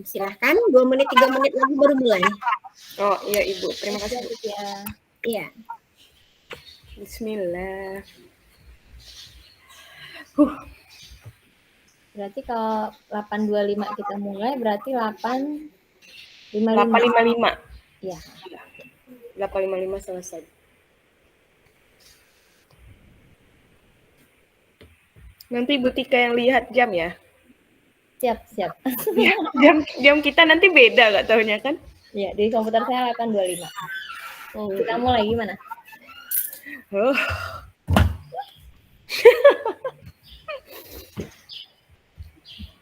Silahkan 2 menit 3 menit lagi baru mulai. Oh iya Ibu, terima kasih Bu. Iya. Bismillah. Berarti kalau 8.25 kita mulai berarti 8.55. 8.55. Iya. 8.55 selesai. Nanti Ibu Tika yang lihat jam ya. Siap. Ya, jam kita nanti beda nggak tahunya kan? Iya, di komputer saya 8.25. Kita mulai gimana?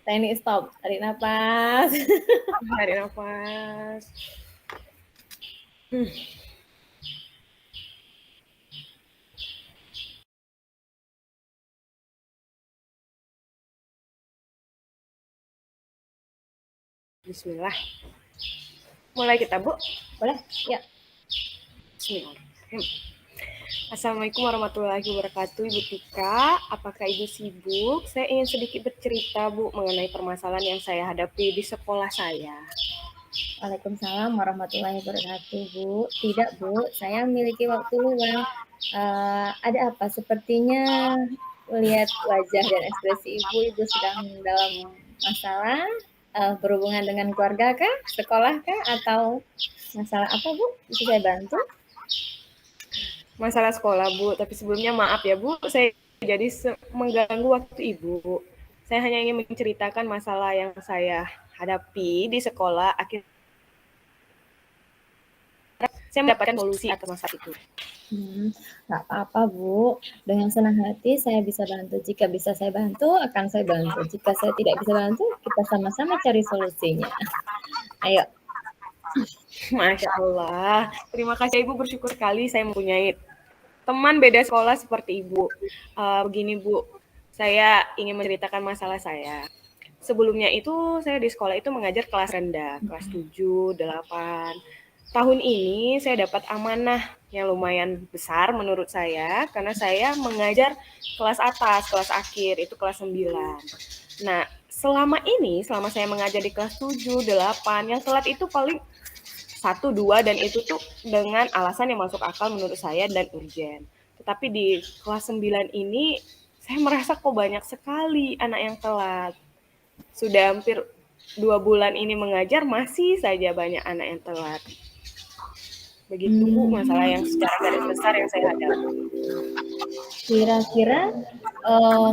Teknik stop, tarik nafas. Tarik nafas. Bismillah. Mulai kita, Bu? Boleh? Ya. Bismillahirrahmanirrahim. Assalamualaikum warahmatullahi wabarakatuh, Ibu Tika. Apakah Ibu sibuk? Saya ingin sedikit bercerita, Bu, mengenai permasalahan yang saya hadapi di sekolah saya. Waalaikumsalam warahmatullahi wabarakatuh, Bu. Tidak, Bu. Saya memiliki waktu luang. Ada apa? Sepertinya melihat wajah dan ekspresi Ibu sedang dalam masalah berhubungan dengan keluarga kah, sekolah kah, atau masalah apa, Bu? Bisa saya bantu? Masalah sekolah, Bu. Tapi sebelumnya maaf ya, Bu. Saya jadi mengganggu waktu Ibu. Saya hanya ingin menceritakan masalah yang saya hadapi di sekolah. Akhirnya saya mendapatkan solusi atas masalah itu. Nggak apa-apa, Bu. Dengan senang hati saya bisa bantu. Jika bisa saya bantu, akan saya bantu. Jika saya tidak bisa bantu, kita sama-sama cari solusinya. Ayo. Masya Allah. Terima kasih Ibu, bersyukur sekali saya mempunyai teman beda sekolah seperti Ibu. Begini Bu, saya ingin menceritakan masalah saya. Sebelumnya itu saya di sekolah itu mengajar kelas rendah, kelas 7, 8. Tahun ini saya dapat amanah yang lumayan besar menurut saya, karena saya mengajar kelas atas, kelas akhir, itu kelas 9. Nah, selama saya mengajar di kelas 7, 8, yang telat itu paling 1, 2, dan itu tuh dengan alasan yang masuk akal menurut saya dan urgen. Tetapi di kelas 9 ini, saya merasa kok banyak sekali anak yang telat. Sudah hampir 2 bulan ini mengajar, masih saja banyak anak yang telat. Begitu Bu, masalah yang secara garis besar yang saya hadapi. Kira-kira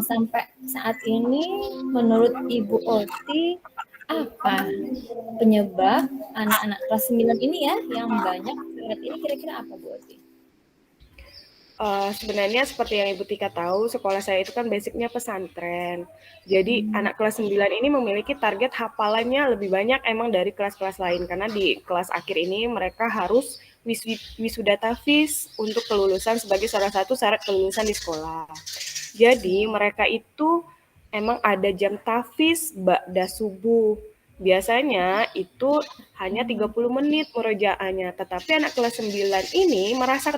sampai saat ini menurut Ibu Oti apa penyebab anak-anak kelas 9 ini ya yang banyak telat ini, kira-kira apa Bu Oti? Sebenarnya seperti yang Ibu Tika tahu, sekolah saya itu kan basicnya pesantren. Jadi anak kelas 9 ini memiliki target hafalannya lebih banyak emang dari kelas-kelas lain. Karena di kelas akhir ini mereka harus wisuda tahfiz untuk kelulusan sebagai salah satu syarat kelulusan di sekolah. Jadi mereka itu emang ada jam tahfiz ba'da subuh. Biasanya itu hanya 30 menit murojaahnya, tetapi anak kelas 9 ini merasa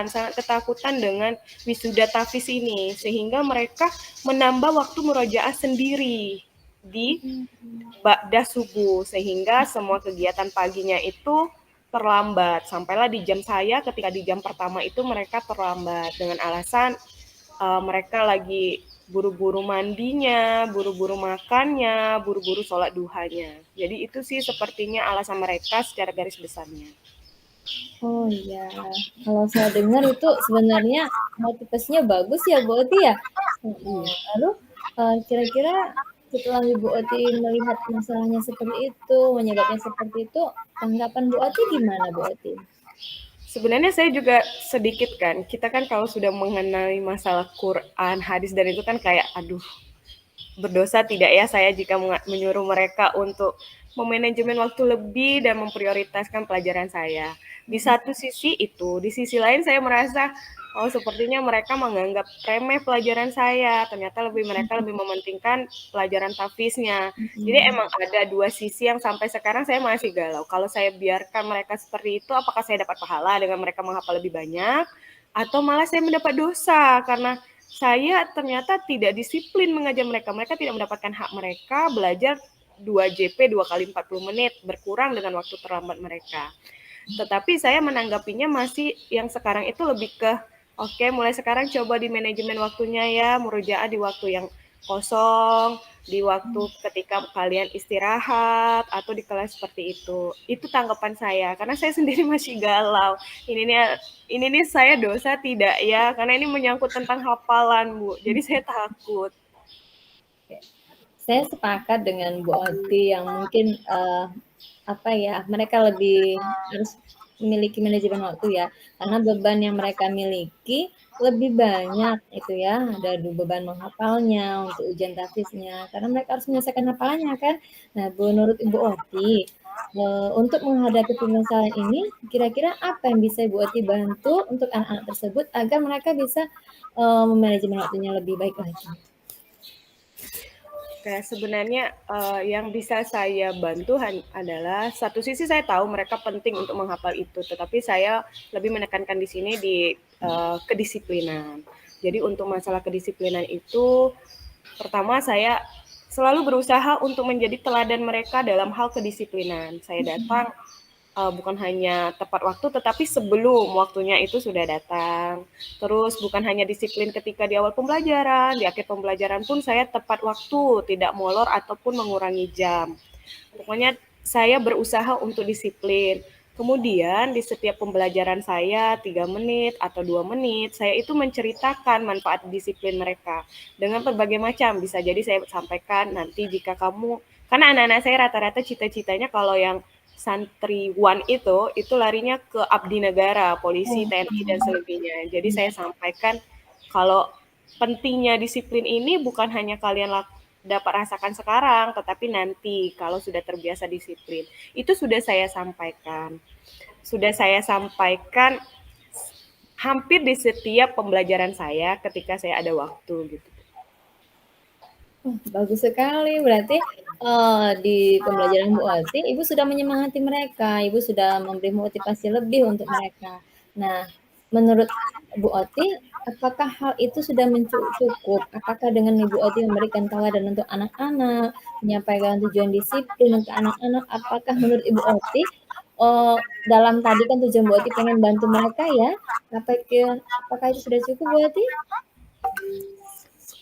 sangat ketakutan dengan wisuda tahfiz ini, sehingga mereka menambah waktu murojaah sendiri di ba'da subuh, sehingga semua kegiatan paginya itu terlambat. Sampailah di jam saya, ketika di jam pertama itu mereka terlambat dengan alasan mereka lagi buru-buru mandinya, buru-buru makannya, buru-buru sholat duhanya. Jadi itu sih sepertinya alasan mereka secara garis besarnya. Oh iya, kalau saya dengar itu sebenarnya motivasinya bagus ya Bu Oti ya. Lalu kira-kira setelah Ibu Oti melihat masalahnya seperti itu, menyebabnya seperti itu, tanggapan Bu Oti gimana Bu Oti? Sebenarnya saya juga sedikit kan, kita kan kalau sudah mengenai masalah Quran, hadis, dan itu kan kayak, aduh, berdosa tidak ya saya jika menyuruh mereka untuk memanajemen waktu lebih dan memprioritaskan pelajaran saya. Di satu sisi itu, di sisi lain saya merasa, oh sepertinya mereka menganggap remeh pelajaran saya, ternyata mereka lebih mementingkan pelajaran tahfiznya. Jadi emang ada dua sisi yang sampai sekarang saya masih galau. Kalau saya biarkan mereka seperti itu, apakah saya dapat pahala dengan mereka menghafal lebih banyak, atau malah saya mendapat dosa karena saya ternyata tidak disiplin mengajar mereka. Mereka tidak mendapatkan hak mereka belajar 2 JP 2 kali 40 menit, berkurang dengan waktu terlambat mereka. Tetapi saya menanggapinya masih yang sekarang itu lebih ke, oke, mulai sekarang coba di manajemen waktunya ya, murojaah di waktu yang kosong, di waktu ketika kalian istirahat, atau di kelas seperti itu. Itu tanggapan saya, karena saya sendiri masih galau. Ini nih saya dosa tidak ya, karena ini menyangkut tentang hafalan, Bu. Jadi saya takut. Saya sepakat dengan Bu Oti yang mungkin mereka lebih harus memiliki manajemen waktu ya, karena beban yang mereka miliki lebih banyak itu ya, ada beban menghafalnya, untuk ujian tahfidznya, karena mereka harus menyelesaikan hafalannya kan. Nah, menurut Ibu Oti, untuk menghadapi permasalahan ini, kira-kira apa yang bisa Ibu Oti bantu untuk anak-anak tersebut agar mereka bisa memanajemen waktunya lebih baik lagi? Oke, sebenarnya yang bisa saya bantu adalah satu sisi saya tahu mereka penting untuk menghafal itu, tetapi saya lebih menekankan di sini di kedisiplinan. Jadi untuk masalah kedisiplinan itu, pertama saya selalu berusaha untuk menjadi teladan mereka dalam hal kedisiplinan. Saya datang bukan hanya tepat waktu, tetapi sebelum waktunya itu sudah datang. Terus bukan hanya disiplin ketika di awal pembelajaran, di akhir pembelajaran pun saya tepat waktu, tidak molor ataupun mengurangi jam. Pokoknya saya berusaha untuk disiplin. Kemudian di setiap pembelajaran saya 3 menit atau 2 menit, saya itu menceritakan manfaat disiplin mereka dengan berbagai macam. Bisa jadi saya sampaikan nanti jika kamu, karena anak-anak saya rata-rata cita-citanya kalau yang santriwan itu larinya ke abdi negara, polisi, TNI, dan selebihnya. Jadi saya sampaikan kalau pentingnya disiplin ini bukan hanya kalian dapat rasakan sekarang, tetapi nanti kalau sudah terbiasa disiplin. Itu sudah saya sampaikan. Sudah saya sampaikan hampir di setiap pembelajaran saya ketika saya ada waktu gitu. Bagus sekali, berarti di pembelajaran Bu Oti, Ibu sudah menyemangati mereka, Ibu sudah memberi motivasi lebih untuk mereka. Nah, menurut Bu Oti, apakah hal itu sudah cukup? Apakah dengan Ibu Oti memberikan teladan untuk anak-anak, menyampaikan tujuan disiplin untuk anak-anak, apakah menurut Ibu Oti, dalam tadi kan tujuan Bu Oti pengen bantu mereka ya, apakah itu sudah cukup Bu Oti?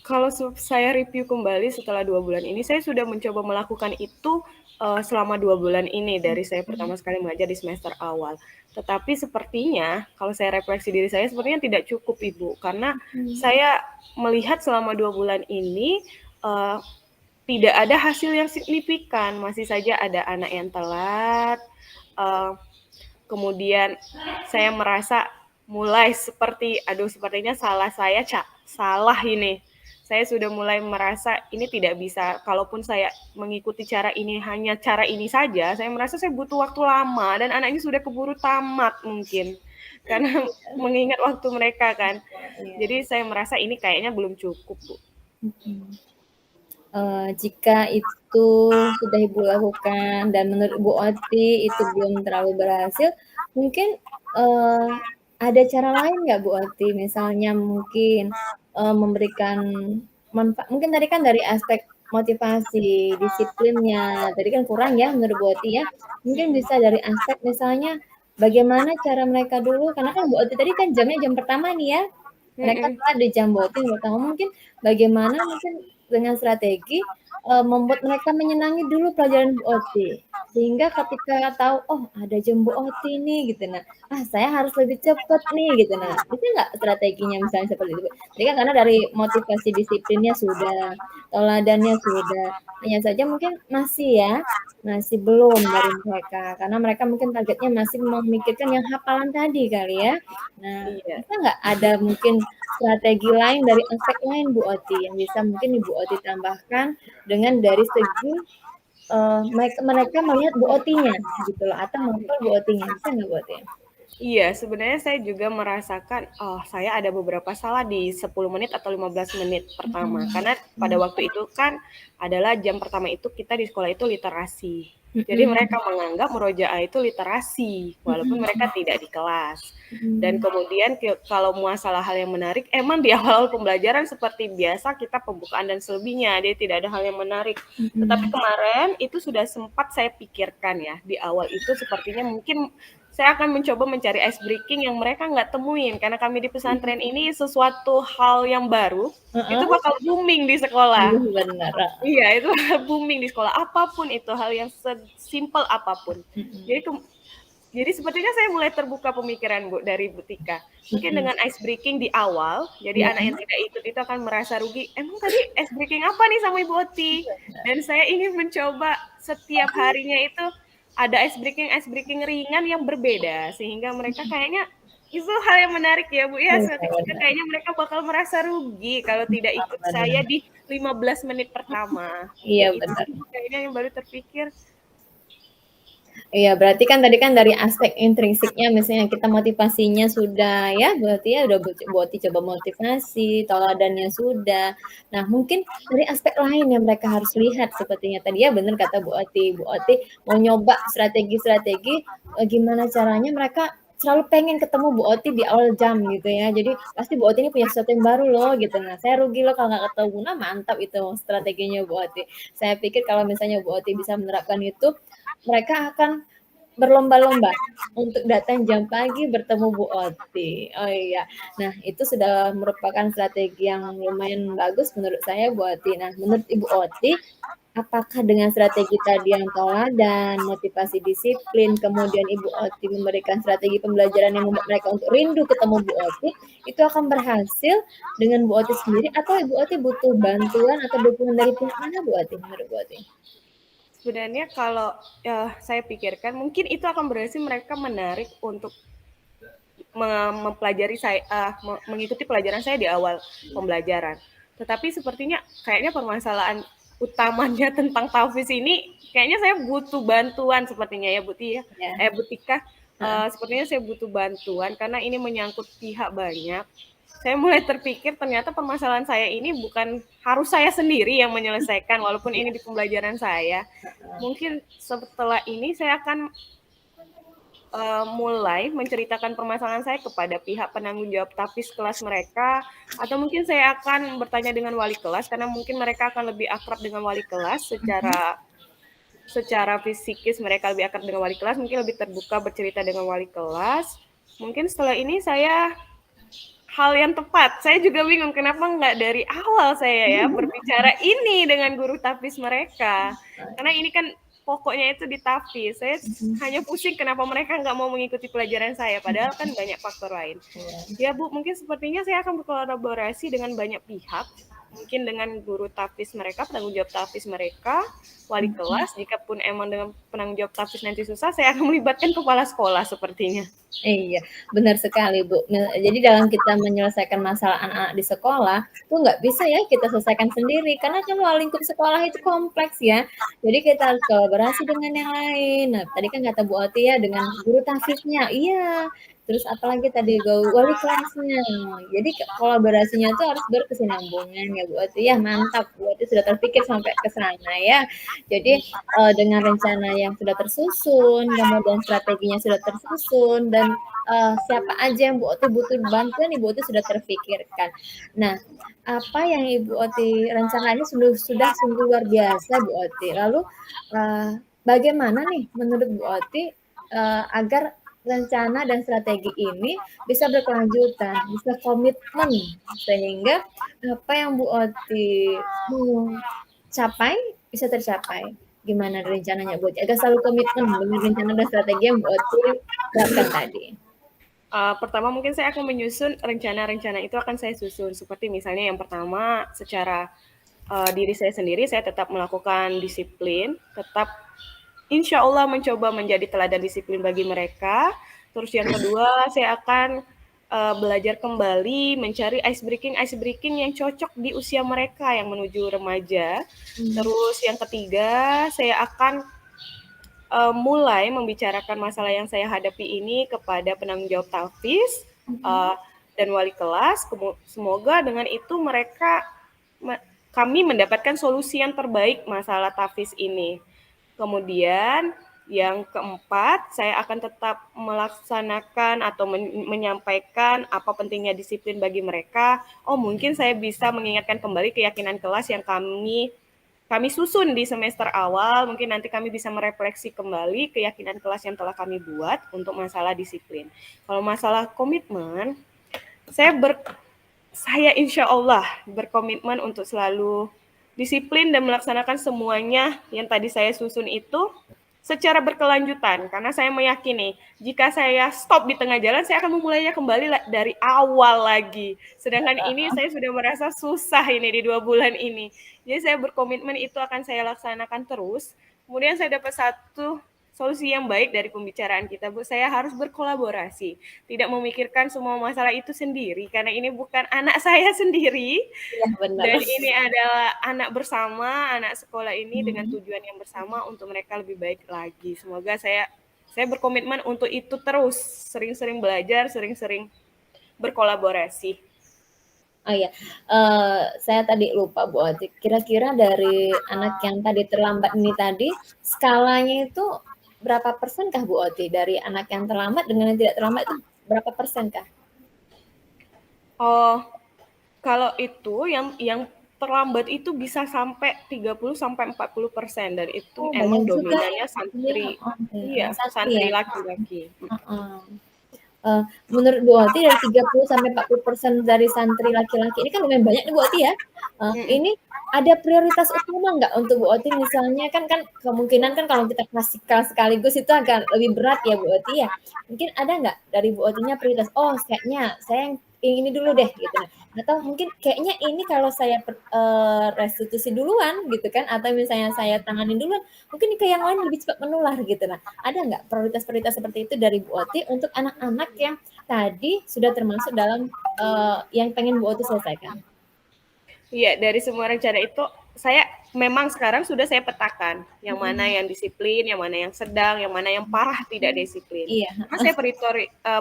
Kalau saya review kembali setelah 2 bulan ini, saya sudah mencoba melakukan itu selama 2 bulan ini dari saya pertama sekali mengajar di semester awal. Tetapi sepertinya kalau saya refleksi diri saya sepertinya tidak cukup Ibu, karena saya melihat selama 2 bulan ini tidak ada hasil yang signifikan, masih saja ada anak yang telat. Kemudian saya merasa mulai sepertinya salah ini. Saya sudah mulai merasa ini tidak bisa, kalaupun saya mengikuti cara ini hanya cara ini saja, saya merasa saya butuh waktu lama dan anak ini sudah keburu tamat mungkin. Karena mengingat waktu mereka kan. Jadi saya merasa ini kayaknya belum cukup, Bu. Jika itu sudah Ibu lakukan dan menurut Bu Oti itu belum terlalu berhasil, mungkin ada cara lain nggak Bu Oti? Misalnya mungkin memberikan manfaat, mungkin tadi kan dari aspek motivasi, disiplinnya, tadi kan kurang ya menurut Bu Oti ya. Mungkin bisa dari aspek misalnya bagaimana cara mereka dulu, karena kan Bu Oti tadi kan jamnya jam pertama nih ya, mereka telat di jam Bu Oti pertama, mungkin bagaimana mungkin dengan strategi membuat mereka menyenangi dulu pelajaran Bu Oti, sehingga ketika tahu, oh ada jam Bu Oti nih gitu, nah, saya harus lebih cepat nih gitu, nah bisa nggak strateginya misalnya seperti itu? Jadi kan karena dari motivasi disiplinnya sudah, teladannya sudah, hanya saja mungkin masih belum dari mereka, karena mereka mungkin targetnya masih memikirkan yang hafalan tadi kali ya. Nah, bisa nggak ada mungkin strategi lain dari aspek lain Bu Oti yang bisa mungkin Ibu Oti tambahkan dengan dari segi mereka melihat Bu Otinya gitu loh, atau menonton Bu Otinya, bisa nggak Bu Oti? Iya, sebenarnya saya juga merasakan, oh saya ada beberapa salah di 10 menit atau 15 menit pertama. Karena pada waktu itu kan adalah jam pertama itu kita di sekolah itu literasi. Jadi mereka menganggap murojaah itu literasi, walaupun mereka tidak di kelas. Dan kemudian kalau muasalah hal yang menarik, emang di awal pembelajaran seperti biasa kita pembukaan dan selebihnya, dia tidak ada hal yang menarik. Tetapi kemarin itu sudah sempat saya pikirkan ya, di awal itu sepertinya mungkin saya akan mencoba mencari ice breaking yang mereka nggak temuin, karena kami di pesantren ini sesuatu hal yang baru, itu bakal booming di sekolah. Benar. Iya, itu booming di sekolah, apapun itu, hal yang sesimpel apapun. Jadi sepertinya saya mulai terbuka pemikiran Bu dari Bu Tika. Mungkin dengan ice breaking di awal, jadi anak yang tidak ikut itu akan merasa rugi. Emang tadi ice breaking apa nih sama Ibu Oti? Dan saya ingin mencoba setiap harinya itu ada ice breaking ringan yang berbeda, sehingga mereka kayaknya itu hal yang menarik ya Bu ya. Kayaknya mereka bakal merasa rugi kalau tidak ikut saya di 15 menit pertama. Iya, Itu benar. sih kayaknya yang baru terpikir. Iya, berarti kan tadi kan dari aspek intrinsiknya misalnya kita motivasinya sudah ya, berarti ya udah Bu Oti coba motivasi, teladannya sudah. Nah, mungkin dari aspek lain yang mereka harus lihat sepertinya tadi ya benar kata Bu Oti mau nyoba strategi-strategi gimana caranya mereka selalu pengen ketemu Bu Oti di awal jam gitu ya. Jadi pasti Bu Oti ini punya sesuatu yang baru loh gitu. Nah, saya rugi loh kalau nggak ketemu. Nah, mantap itu strateginya Bu Oti. Saya pikir kalau misalnya Bu Oti bisa menerapkan itu, mereka akan berlomba-lomba untuk datang jam pagi bertemu Bu Oti. Oh iya. Nah, itu sudah merupakan strategi yang lumayan bagus menurut saya Bu Oti. Nah, menurut Ibu Oti, apakah dengan strategi tadi yang teladan, motivasi disiplin, kemudian Ibu Oti memberikan strategi pembelajaran yang membuat mereka untuk rindu ketemu Bu Oti, itu akan berhasil dengan Bu Oti sendiri atau Ibu Oti butuh bantuan atau dukungan dari pihak mana Bu Oti menurut Bu Oti? Sebenarnya kalau saya pikirkan mungkin itu akan berhasil mereka menarik untuk mempelajari saya, mengikuti pelajaran saya di awal pembelajaran. Tetapi sepertinya kayaknya permasalahan utamanya tentang tahfiz ini kayaknya saya butuh bantuan sepertinya ya Bu Tia, Bu Tika. Sepertinya saya butuh bantuan karena ini menyangkut pihak banyak. Saya mulai terpikir ternyata permasalahan saya ini bukan harus saya sendiri yang menyelesaikan walaupun ini di pembelajaran saya. Mungkin setelah ini saya akan mulai menceritakan permasalahan saya kepada pihak penanggung jawab tahfiz kelas mereka, atau mungkin saya akan bertanya dengan wali kelas karena mungkin mereka akan lebih akrab dengan wali kelas secara fisikis, mereka lebih akrab dengan wali kelas, mungkin lebih terbuka bercerita dengan wali kelas. Mungkin setelah ini saya hal yang tepat. Saya juga bingung kenapa nggak dari awal saya ya berbicara ini dengan guru tahfiz mereka. Karena ini kan pokoknya itu di tahfiz. Saya hanya pusing kenapa mereka nggak mau mengikuti pelajaran saya. Padahal kan banyak faktor lain. Ya Bu, mungkin sepertinya saya akan berkolaborasi dengan banyak pihak. Mungkin dengan guru tahfiz mereka, penanggung jawab tahfiz mereka, wali kelas. Jika pun emang dengan penanggung jawab tahfiz nanti susah, saya akan melibatkan kepala sekolah sepertinya. Iya, benar sekali Bu. Jadi dalam kita menyelesaikan masalah anak-anak di sekolah, itu nggak bisa ya kita selesaikan sendiri, karena kan lingkup sekolah itu kompleks ya. Jadi kita harus kolaborasi dengan yang lain. Nah, tadi kan kata Bu Oti ya dengan guru tahfiznya, iya. Terus apalagi tadi wali kelasnya. Jadi kolaborasinya itu harus berkesinambungan ya Bu Oti. Ya mantap, Bu Oti sudah terpikir sampai ke sana ya. Jadi dengan rencana yang sudah tersusun, kemudian strateginya sudah tersusun, dan siapa aja yang Bu Oti butuh bantuan, Ibu Oti sudah terpikirkan. Nah, apa yang Ibu Oti rencana ini sudah sungguh luar biasa Bu Oti. Lalu bagaimana nih menurut Bu Oti agar rencana dan strategi ini bisa berkelanjutan, bisa komitmen, sehingga apa yang Bu Oti mau capai bisa tercapai. Gimana rencananya Bu Oti agar selalu komitmen dengan rencana dan strategi yang Bu Oti terapkan tadi? Pertama mungkin saya akan menyusun rencana-rencana itu akan saya susun. Seperti misalnya yang pertama secara diri saya sendiri saya tetap melakukan disiplin, tetap insya Allah mencoba menjadi teladan disiplin bagi mereka. Terus yang kedua saya akan belajar kembali mencari ice breaking yang cocok di usia mereka yang menuju remaja. Terus yang ketiga saya akan mulai membicarakan masalah yang saya hadapi ini kepada penanggung jawab tahfiz dan wali kelas. Semoga dengan itu kami mendapatkan solusi yang terbaik masalah tahfiz ini. Kemudian yang keempat, saya akan tetap melaksanakan atau menyampaikan apa pentingnya disiplin bagi mereka. Oh, mungkin saya bisa mengingatkan kembali keyakinan kelas yang kami susun di semester awal. Mungkin nanti kami bisa merefleksi kembali keyakinan kelas yang telah kami buat untuk masalah disiplin. Kalau masalah komitmen, saya insya Allah berkomitmen untuk selalu disiplin dan melaksanakan semuanya yang tadi saya susun itu secara berkelanjutan, karena saya meyakini jika saya stop di tengah jalan, saya akan memulainya kembali dari awal lagi. Sedangkan ini saya sudah merasa susah ini di 2 bulan ini. Jadi saya berkomitmen itu akan saya laksanakan terus. Kemudian saya dapat satu solusi yang baik dari pembicaraan kita, Bu. Saya harus berkolaborasi, tidak memikirkan semua masalah itu sendiri, karena ini bukan anak saya sendiri. Iya, benar. Dan ini adalah anak bersama, anak sekolah ini dengan tujuan yang bersama untuk mereka lebih baik lagi. Semoga saya berkomitmen untuk itu terus, sering-sering belajar, sering-sering berkolaborasi. Oh iya, saya tadi lupa Bu Oti, kira-kira dari anak yang tadi terlambat ini tadi, skalanya itu berapa persenkah Bu Oti? Dari anak yang terlambat dengan yang tidak terlambat itu berapa persenkah? Oh, kalau itu yang terlambat itu bisa sampai 30-40% dan itu emang dominannya santri. Iya, santri laki-laki. Menurut Bu Oti dari 30-40% dari santri laki-laki ini kan lumayan banyak nih Bu Oti ya. Ini ada prioritas utama nggak untuk Bu Oti, misalnya kan kemungkinan kan kalau kita klasikal sekaligus itu agak lebih berat ya Bu Oti ya. Mungkin ada nggak dari Bu Otinya prioritas? Oh, kayaknya saya yang ini dulu deh gitu. Atau mungkin kayaknya ini kalau saya restitusi duluan gitu kan, atau misalnya saya tanganin duluan, mungkin ke yang lain lebih cepat menular gitu. Nah, ada nggak prioritas-prioritas seperti itu dari Bu Oti untuk anak-anak yang tadi sudah termasuk dalam yang pengen Bu Oti selesaikan? Iya, dari semua rencana itu saya memang sekarang sudah saya petakan yang mana yang disiplin, yang mana yang sedang, yang mana yang parah tidak disiplin. Iya. Karena saya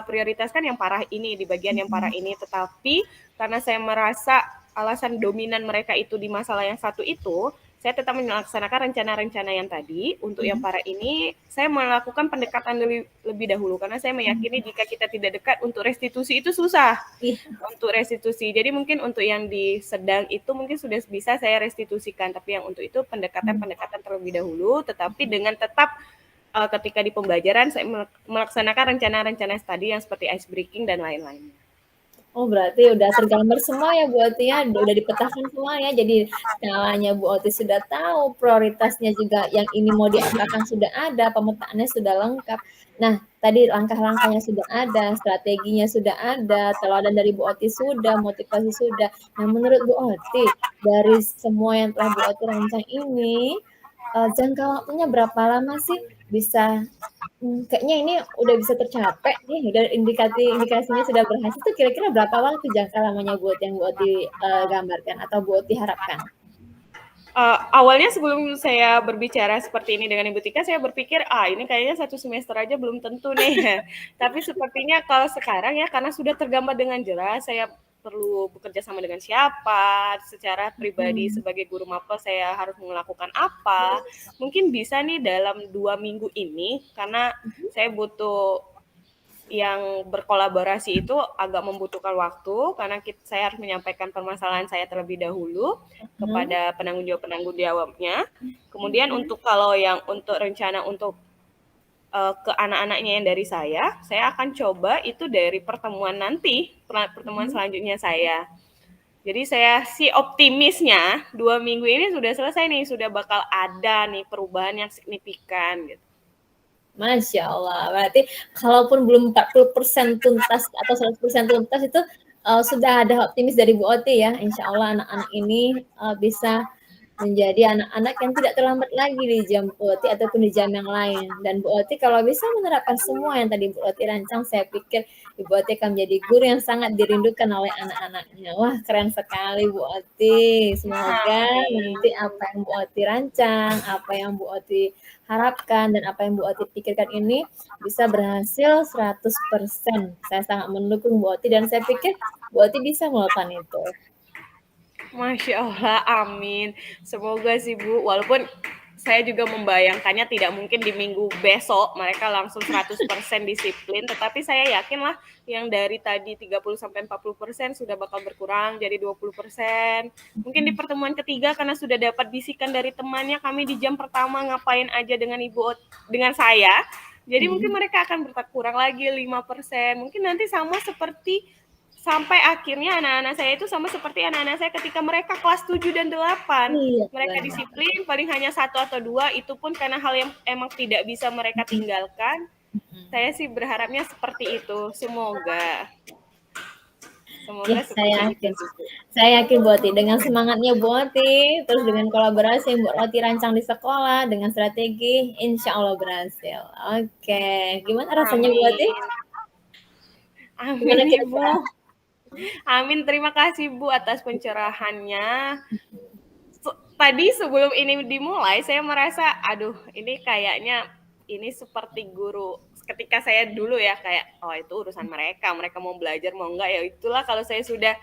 prioritaskan yang parah ini, di bagian yang parah ini, tetapi karena saya merasa alasan dominan mereka itu di masalah yang satu itu, saya tetap melaksanakan rencana-rencana yang tadi. Untuk yang parah ini, saya melakukan pendekatan lebih dahulu, karena saya meyakini jika kita tidak dekat, untuk restitusi itu susah. Untuk restitusi. Jadi mungkin untuk yang di sedang itu mungkin sudah bisa saya restitusikan, tapi yang untuk itu pendekatan-pendekatan terlebih dahulu, tetapi dengan tetap ketika di pembelajaran saya melaksanakan rencana-rencana tadi yang seperti ice breaking dan lain-lainnya. Oh, berarti udah tergambar semua ya Bu Oti ya, udah dipetakan semua ya. Jadi skalanya Bu Oti sudah tahu, prioritasnya juga yang ini mau diapakan sudah ada, pemetaannya sudah lengkap. Nah, tadi langkah-langkahnya sudah ada, strateginya sudah ada, teladan dari Bu Oti sudah, motivasi sudah. Nah, menurut Bu Oti, dari semua yang telah Bu Oti rancang ini, jangka waktunya berapa lama sih bisa kayaknya ini udah bisa tercapai nih, udah indikasinya sudah berhasil tuh, kira-kira berapa waktu jangka lamanya buat yang Bu Oti gambarkan atau Bu Oti harapkan? Awalnya sebelum saya berbicara seperti ini dengan Ibu Tika, saya berpikir, ini kayaknya 1 semester aja belum tentu nih. Tapi sepertinya kalau sekarang ya, karena sudah tergambar dengan jelas, saya perlu bekerja sama dengan siapa, secara pribadi sebagai guru mapel saya harus melakukan apa, mungkin bisa nih dalam 2 minggu ini, karena saya butuh yang berkolaborasi itu agak membutuhkan waktu, karena saya harus menyampaikan permasalahan saya terlebih dahulu kepada penanggung jawabnya. Kemudian untuk kalau yang untuk rencana untuk ke anak-anaknya yang dari saya akan coba itu dari pertemuan selanjutnya saya. Jadi saya optimisnya 2 minggu ini sudah selesai nih, sudah bakal ada nih perubahan yang signifikan gitu. Masya Allah, berarti kalaupun belum 40% tuntas atau 100% tuntas itu sudah ada optimis dari Bu Oti ya. Insya Allah anak-anak ini bisa menjadi anak-anak yang tidak terlambat lagi di jam Bu Oti ataupun di jam yang lain. Dan Bu Oti kalau bisa menerapkan semua yang tadi Bu Oti rancang, saya pikir Ibu Oti akan menjadi guru yang sangat dirindukan oleh anak-anaknya. Wah, keren sekali Bu Oti. Semoga nanti apa yang Bu Oti rancang, apa yang Bu Oti harapkan dan apa yang Bu Oti pikirkan ini bisa berhasil 100%. Saya sangat mendukung Bu Oti dan saya pikir Bu Oti bisa melakukan itu. Masya Allah, amin. Semoga sih Bu, walaupun saya juga membayangkannya tidak mungkin di minggu besok mereka langsung 100% disiplin, tetapi saya yakin lah yang dari tadi 30-40% sudah bakal berkurang jadi 20%. Mungkin di pertemuan ketiga karena sudah dapat bisikan dari temannya kami di jam pertama ngapain aja dengan dengan saya. Jadi mungkin mereka akan berkurang lagi 5%. Mungkin nanti sama seperti sampai akhirnya anak-anak saya itu sama seperti anak-anak saya ketika mereka kelas 7 dan 8. Iya, Mereka disiplin paling hanya 1 atau 2, itu pun karena hal yang emang tidak bisa mereka tinggalkan. Saya sih berharapnya seperti itu. Semoga Ya, seperti itu. Saya yakin Bu Oti dengan semangatnya Bu Oti, terus dengan kolaborasi yang Bu Oti rancang di sekolah dengan strategi, insya Allah berhasil. Oke, gimana rasanya Bu Oti? Amin Ibu. Amin, terima kasih Bu atas pencerahannya. Tadi sebelum ini dimulai saya merasa aduh ini kayaknya ini seperti guru ketika saya dulu ya kayak oh itu urusan mereka mau belajar mau enggak ya itulah kalau saya sudah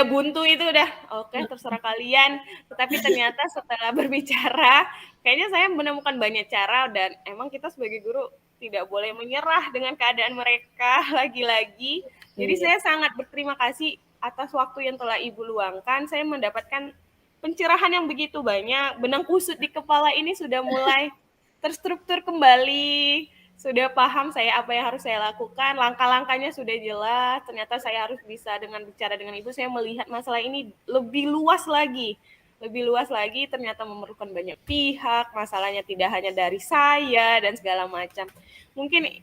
buntu itu udah oke, terserah kalian. Tetapi ternyata setelah berbicara kayaknya saya menemukan banyak cara dan emang kita sebagai guru tidak boleh menyerah dengan keadaan mereka lagi-lagi. Jadi saya sangat berterima kasih atas waktu yang telah Ibu luangkan. Saya mendapatkan pencerahan yang begitu banyak. Benang kusut di kepala ini sudah mulai terstruktur kembali. Sudah paham saya apa yang harus saya lakukan, langkah-langkahnya sudah jelas. Ternyata saya harus bisa dengan bicara dengan Ibu, saya melihat masalah ini lebih luas lagi. Lebih luas lagi, ternyata memerlukan banyak pihak, masalahnya tidak hanya dari saya, dan segala macam. Mungkin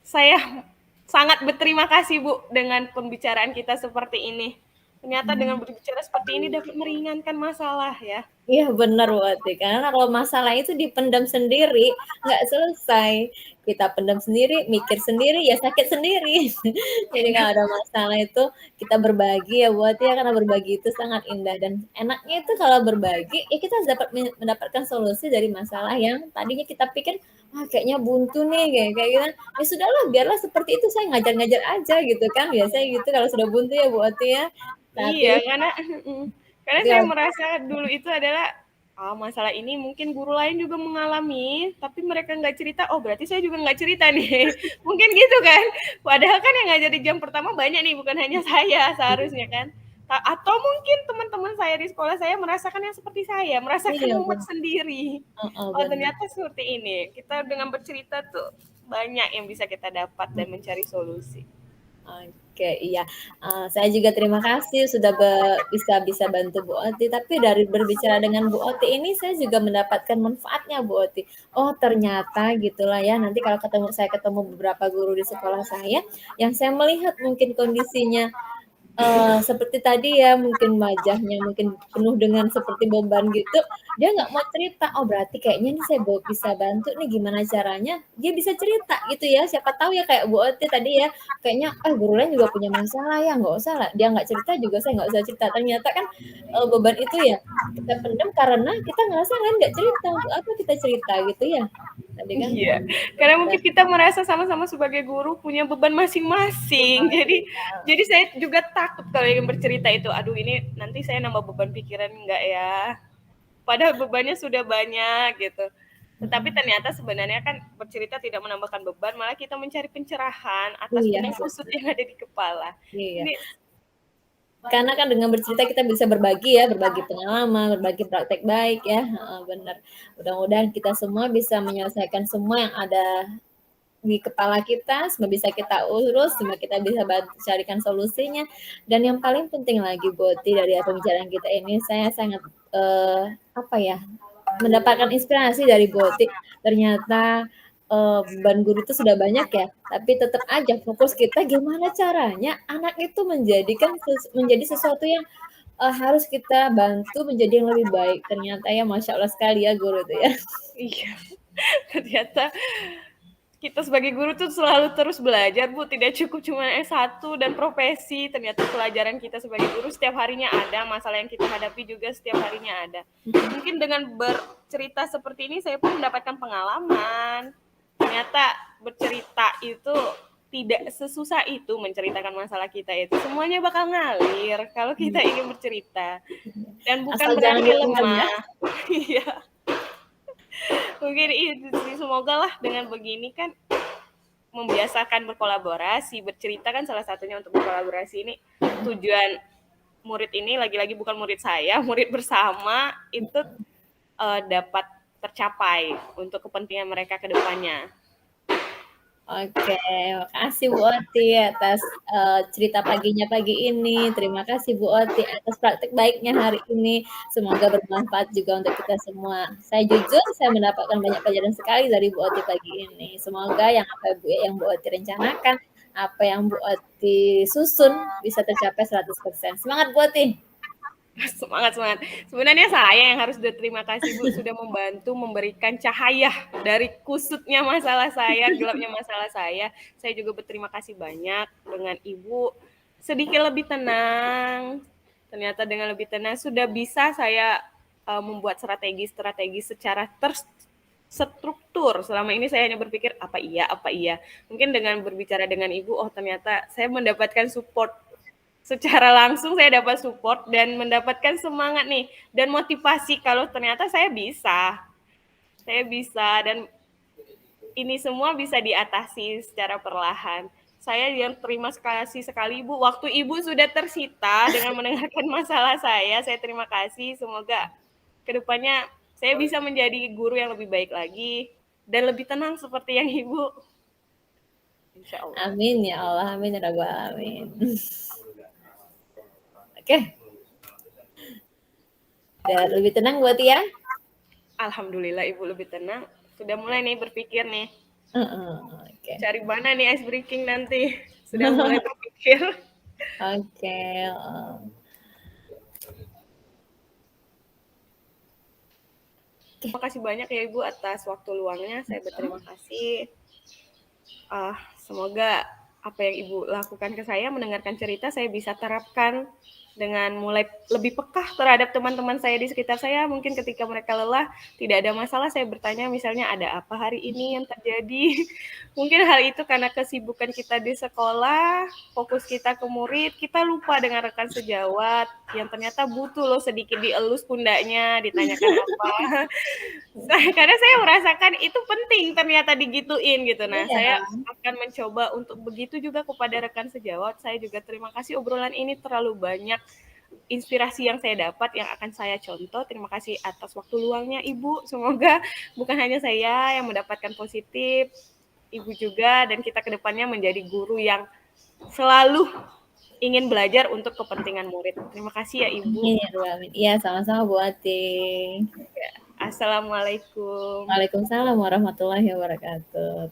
saya sangat berterima kasih Bu dengan pembicaraan kita seperti ini. Ternyata dengan berbicara seperti ini dapat meringankan masalah ya. Iya benar Bu Oti, karena kalau masalah itu dipendam sendiri, nggak selesai. Kita pendam sendiri, mikir sendiri, ya sakit sendiri. Jadi kalau ada masalah itu kita berbagi ya Bu Oti ya, karena berbagi itu sangat indah dan enaknya itu kalau berbagi ya kita dapat mendapatkan solusi dari masalah yang tadinya kita pikir kayaknya buntu nih kayak gitu. Ya sudahlah, biarlah seperti itu saya ngajar-ngajar aja gitu kan. Biasanya gitu kalau sudah buntu ya Bu Oti ya. Iya, Tapi karena saya merasa dulu itu adalah masalah ini mungkin guru lain juga mengalami, tapi mereka nggak cerita, oh berarti saya juga nggak cerita nih. Mungkin gitu kan. Padahal kan yang ngajar di jam pertama banyak nih, bukan hanya saya seharusnya kan. Atau mungkin teman-teman saya di sekolah saya merasakan yang seperti saya, merasakan mumet sendiri. Oh ternyata seperti ini. Kita dengan bercerita tuh banyak yang bisa kita dapat dan mencari solusi. Oke, iya. Saya juga terima kasih sudah bisa bantu Bu Oti. Tapi dari berbicara dengan Bu Oti ini saya juga mendapatkan manfaatnya Bu Oti. Oh ternyata gitulah ya. Nanti kalau saya ketemu beberapa guru di sekolah saya, yang saya melihat mungkin kondisinya seperti tadi ya, mungkin wajahnya mungkin penuh dengan seperti beban gitu, dia nggak mau cerita, oh berarti kayaknya nih saya bisa bantu nih gimana caranya, dia bisa cerita gitu ya, siapa tahu ya kayak Bu Oti tadi ya, kayaknya guru lain juga punya masalah ya, nggak usah lah, dia nggak cerita juga saya nggak usah cerita, ternyata kan beban itu ya kita pendam karena kita ngerasa lain nggak cerita, untuk apa kita cerita gitu ya. Tadi kan, iya, karena mungkin kita merasa sama-sama sebagai guru punya beban masing-masing. Jadi saya juga takut kalau yang bercerita itu, aduh ini nanti saya nambah beban pikiran enggak ya? Padahal bebannya sudah banyak gitu. Tetapi ternyata sebenarnya kan bercerita tidak menambahkan beban, malah kita mencari pencerahan atas benang kusut yang ada di kepala. Iya. Karena kan dengan bercerita kita bisa berbagi pengalaman, berbagi praktek baik ya, benar. Mudah-mudahan kita semua bisa menyelesaikan semua yang ada di kepala kita, semua bisa kita urus, semua kita bisa carikan solusinya. Dan yang paling penting lagi Bu Oti dari pembicaraan kita ini, saya sangat mendapatkan inspirasi dari Bu Oti. Ternyata beban guru itu sudah banyak ya, tapi tetap aja fokus kita gimana caranya anak itu menjadi sesuatu yang harus kita bantu menjadi yang lebih baik. Ternyata ya Masya Allah sekali ya guru itu ya. Iya, ternyata kita sebagai guru tuh selalu terus belajar, Bu. Tidak cukup cuma S1 dan profesi. Ternyata pelajaran kita sebagai guru setiap harinya ada, masalah yang kita hadapi juga setiap harinya ada. Mungkin dengan bercerita seperti ini saya pun mendapatkan pengalaman. Ternyata bercerita itu tidak sesusah itu menceritakan masalah kita itu. Semuanya bakal ngalir kalau kita ingin bercerita. Dan bukan Asal jangan berarti dipendam ya. lemah. Iya. Mungkin itu sih, semoga lah dengan begini kan membiasakan berkolaborasi, bercerita kan salah satunya untuk berkolaborasi ini tujuan murid ini lagi-lagi bukan murid saya, murid bersama itu dapat tercapai untuk kepentingan mereka ke depannya. Oke, makasih Bu Oti atas cerita paginya pagi ini. Terima kasih Bu Oti atas praktik baiknya hari ini. Semoga bermanfaat juga untuk kita semua. Saya jujur, saya mendapatkan banyak pelajaran sekali dari Bu Oti pagi ini. Semoga yang Bu Oti rencanakan, apa yang Bu Oti susun bisa tercapai 100%. Semangat Bu Oti! Semangat. Sebenarnya saya yang harus berterima kasih Bu sudah membantu memberikan cahaya dari kusutnya masalah saya, gelapnya masalah saya. Saya juga berterima kasih banyak dengan Ibu sedikit lebih tenang. Ternyata dengan lebih tenang sudah bisa saya membuat strategi secara terstruktur. Selama ini saya hanya berpikir apa iya. Mungkin dengan berbicara dengan Ibu, oh ternyata saya mendapatkan support. Secara langsung saya dapat support dan mendapatkan semangat nih dan motivasi kalau ternyata saya bisa dan ini semua bisa diatasi secara perlahan. Saya yang terima kasih sekali Ibu, waktu Ibu sudah tersita dengan mendengarkan masalah saya terima kasih, semoga kedepannya saya bisa menjadi guru yang lebih baik lagi dan lebih tenang seperti yang Ibu. Insya Allah. Amin ya Allah, amin ya Rabbal alamin. Oke. Udah lebih tenang buat ya? Alhamdulillah Ibu lebih tenang. Sudah mulai nih berpikir nih. Okay. Cari mana nih ice breaking nanti. Sudah mulai berpikir. Oke. Terima kasih banyak ya Ibu atas waktu luangnya. Saya berterima kasih. Semoga apa yang Ibu lakukan ke saya, mendengarkan cerita, saya bisa terapkan dengan mulai lebih peka terhadap teman-teman saya di sekitar saya. Mungkin ketika mereka lelah, tidak ada masalah, saya bertanya misalnya ada apa hari ini yang terjadi. Mungkin hal itu karena kesibukan kita di sekolah, fokus kita ke murid, kita lupa dengan rekan sejawat yang ternyata butuh loh sedikit dielus pundaknya, ditanyakan apa. Karena saya merasakan itu penting ternyata digituin gitu. Nah, saya akan mencoba untuk begitu juga kepada rekan sejawat. Saya juga terima kasih obrolan ini terlalu banyak inspirasi yang saya dapat yang akan saya contoh. Terima kasih atas waktu luangnya Ibu. Semoga bukan hanya saya yang mendapatkan positif, Ibu juga, dan kita ke depannya menjadi guru yang selalu ingin belajar untuk kepentingan murid. Terima kasih ya Ibu. Iya, sama-sama Bu Ati. Assalamualaikum. Waalaikumsalam warahmatullahi wabarakatuh.